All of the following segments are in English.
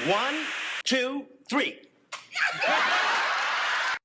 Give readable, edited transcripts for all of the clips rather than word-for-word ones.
1, 2, 3.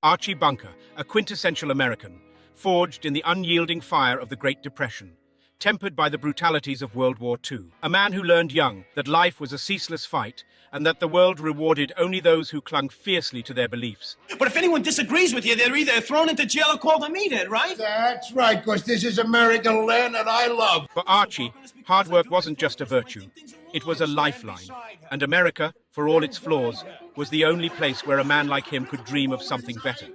Archie Bunker, a quintessential American, forged in the unyielding fire of the Great Depression, tempered by the brutalities of World War II. A man who learned young that life was a ceaseless fight and that the world rewarded only those who clung fiercely to their beliefs. But if anyone disagrees with you, they're either thrown into jail or called a meathead, right? That's right, because this is American land that I love. For Archie, hard work wasn't just a virtue. It was a lifeline. And America, for all its flaws, was the only place where a man like him could dream of something better.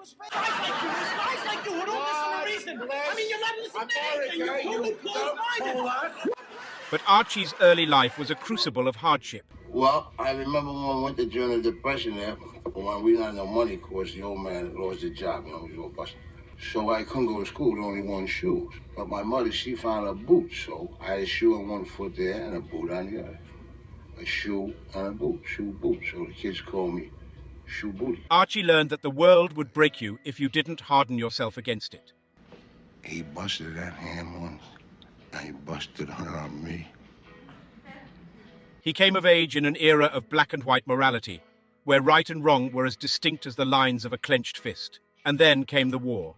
But Archie's early life was a crucible of hardship. Well, I remember when we went during the Depression there, when we didn't have no money, of course, the old man lost his job, he was all busted. So I couldn't go to school with only one shoe. But my mother, she found a boot, so I had a shoe on one foot there and a boot on the other. A shoe and a boot, shoe boot. So the kids called me Shoe Booty. Archie learned that the world would break you if you didn't harden yourself against it. He busted that hand once, and he busted her on me. He came of age in an era of black and white morality, where right and wrong were as distinct as the lines of a clenched fist. And then came the war.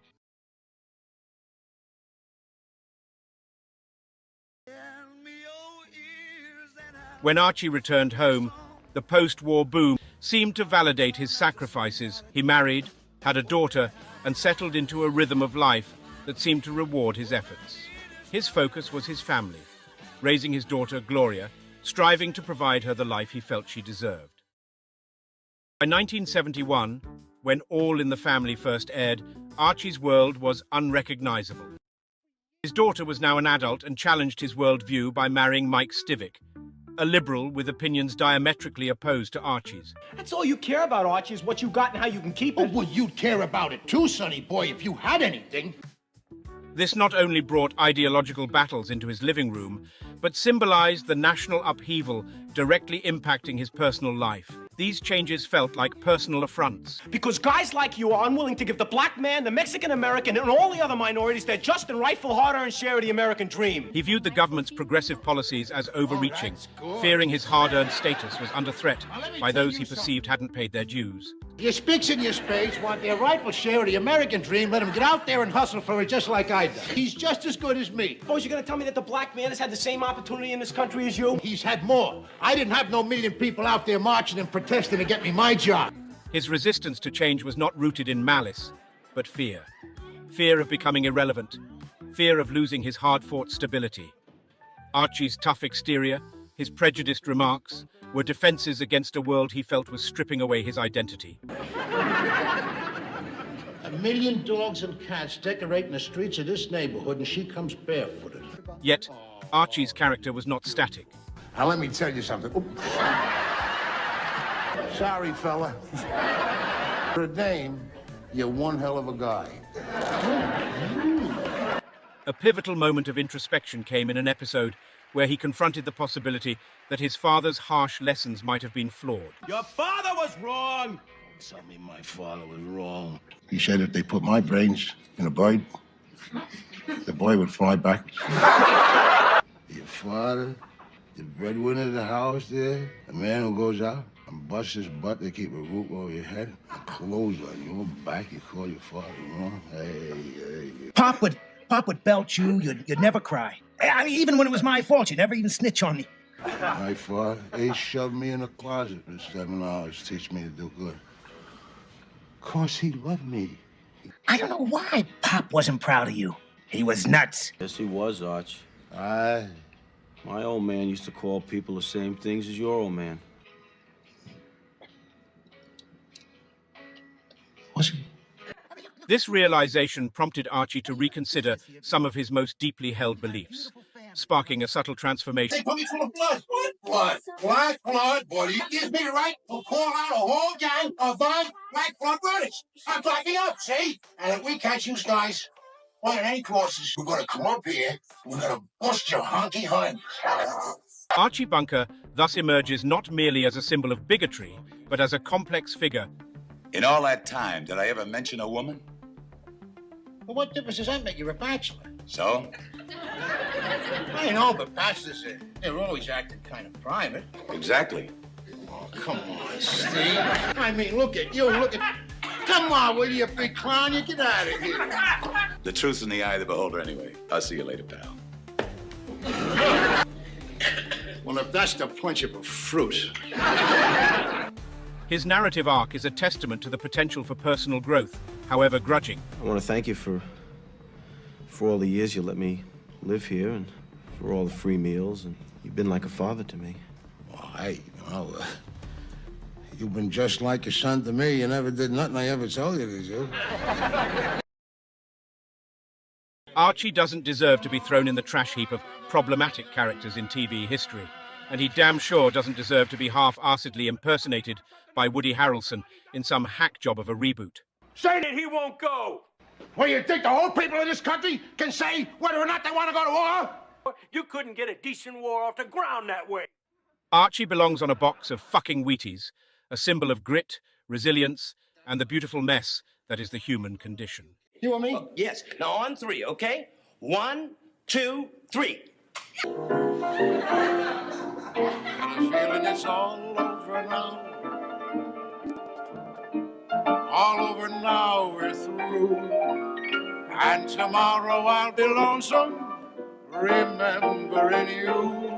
When Archie returned home, the post-war boom seemed to validate his sacrifices. He married, had a daughter, and settled into a rhythm of life that seemed to reward his efforts. His focus was his family, raising his daughter, Gloria, striving to provide her the life he felt she deserved. By 1971, when All in the Family first aired, Archie's world was unrecognizable. His daughter was now an adult and challenged his worldview by marrying Mike Stivic, a liberal with opinions diametrically opposed to Archie's. That's all you care about, Archie, is what you got and how you can keep it. Oh, well, you'd care about it too, sonny boy, if you had anything. This not only brought ideological battles into his living room, but symbolized the national upheaval directly impacting his personal life. These changes felt like personal affronts. Because guys like you are unwilling to give the black man, the Mexican American, and all the other minorities their just and rightful hard-earned share of the American dream. He viewed the government's progressive policies as overreaching, fearing his hard-earned status was under threat by those he perceived hadn't paid their dues. Your spicks and your spades want their rightful share of the American dream. Let them get out there and hustle for it just like I did. He's just as good as me. Suppose you're gonna tell me that the black man has had the same opportunity in this country as you? He's had more. I didn't have no million people out there marching and protesting to get me my job. His resistance to change was not rooted in malice, but fear. Fear of becoming irrelevant. Fear of losing his hard-fought stability. Archie's tough exterior, his prejudiced remarks, were defenses against a world he felt was stripping away his identity. 1 million dogs and cats decorating the streets of this neighborhood, and she comes barefooted. Yet, Archie's character was not static. Now, let me tell you something. Sorry, fella. For a dame, you're one hell of a guy. A pivotal moment of introspection came in an episode where he confronted the possibility that his father's harsh lessons might have been flawed. Your father was wrong! Tell me my father was wrong. He said if they put my brains in a bird, the boy would fly back. Your father, the breadwinner of the house there, the man who goes out and busts his butt to keep a roof over your head and clothes on your back, you call your father wrong? Hey. Pop would belt you, you'd never cry. I mean, even when it was my fault, you'd never even snitch on me. My father, he shoved me in a closet for 7 hours, teach me to do good. Of course, he loved me. I don't know why Pop wasn't proud of you. He was nuts. Yes, he was, Arch. Aye. My old man used to call people the same things as your old man. Was he? This realization prompted Archie to reconsider some of his most deeply held beliefs, sparking a subtle transformation. They put me full of blood. What blood? Black blood, boy. You gives me the right to call out a whole gang of black blood brothers. I'm blacking up, see? And if we catch you guys on any courses, we're gonna come up here, we're gonna bust your honky hind. Archie Bunker thus emerges not merely as a symbol of bigotry, but as a complex figure. In all that time, did I ever mention a woman? Well, what difference does that make? You're a bachelor. So? I know, but bachelors, they're always acting kind of private. Exactly. Oh, come on, Steve. I mean, look at you, look at... Come on, will you, big clown? You get out of here. The truth's in the eye of the beholder anyway. I'll see you later, pal. Well, if that's the punch of a fruit... His narrative arc is a testament to the potential for personal growth, however grudging. I want to thank you for all the years you let me live here and for all the free meals, and you've been like a father to me. Well, hey, you know, you've been just like a son to me. You never did nothing I ever told you to do. Archie doesn't deserve to be thrown in the trash heap of problematic characters in TV history, and he damn sure doesn't deserve to be half-assedly impersonated by Woody Harrelson in some hack job of a reboot. Say that he won't go. Well, you think the whole people of this country can say whether or not they want to go to war? You couldn't get a decent war off the ground that way. Archie belongs on a box of fucking Wheaties, a symbol of grit, resilience, and the beautiful mess that is the human condition. You and me? Oh, yes. Now on three, okay? 1, 2, 3. I'm feeling it's all over now. All over now, we're through. And tomorrow I'll be lonesome, remembering you.